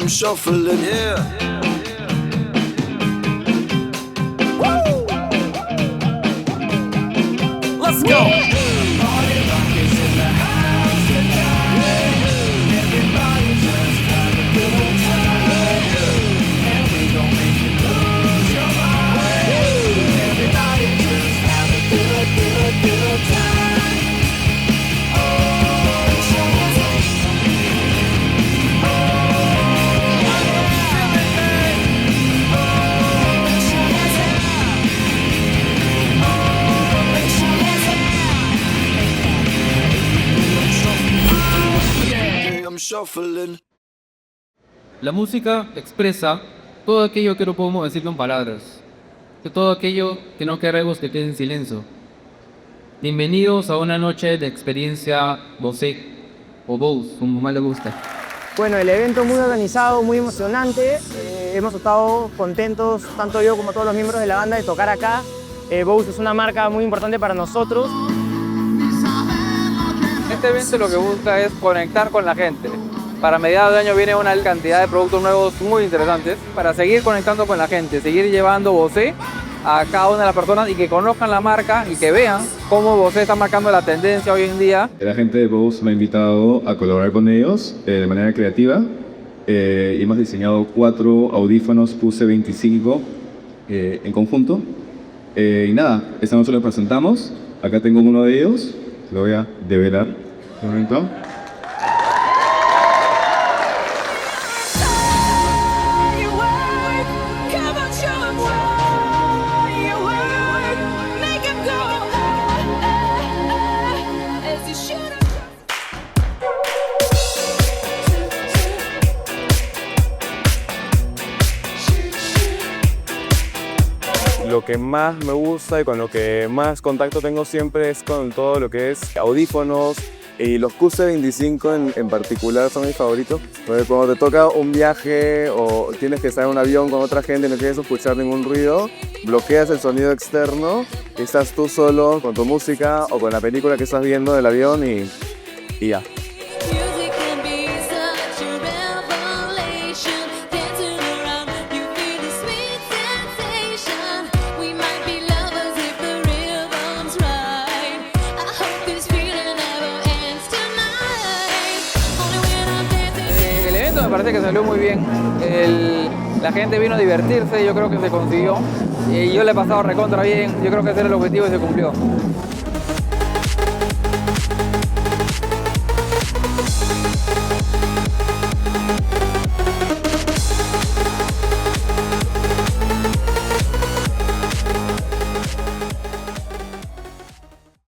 I'm shuffling, yeah. Let's go. Shuffling. La música expresa todo aquello que no podemos decir con palabras, de todo aquello que no queremos que quede en silencio. Bienvenidos a una noche de experiencia Bose, o Bose, como más le gusta. Bueno, el evento muy organizado, muy emocionante. Hemos estado contentos, tanto yo como todos los miembros de la banda, de tocar acá. Bose es una marca muy importante para nosotros. Este evento lo que busca es conectar con la gente. Para mediados de año viene una cantidad de productos nuevos muy interesantes para seguir conectando con la gente, seguir llevando Bose a cada una de las personas y que conozcan la marca y que vean cómo Bose está marcando la tendencia hoy en día. La gente de Bose me ha invitado a colaborar con ellos de manera creativa. Hemos diseñado 4 audífonos Pulse 25 en conjunto. Y nada, esta noche lo presentamos. Acá tengo uno de ellos. Lo voy a develar. Un momento. Lo que más me gusta y con lo que más contacto tengo siempre es con todo lo que es audífonos, y los QC25 en particular son mis favoritos. Porque cuando te toca un viaje o tienes que estar en un avión con otra gente y no quieres escuchar ningún ruido, bloqueas el sonido externo y estás tú solo con tu música o con la película que estás viendo del avión y ya. Me parece que salió muy bien. La gente vino a divertirse, yo creo que se consiguió. Y yo le he pasado recontra bien, yo creo que ese era el objetivo y se cumplió.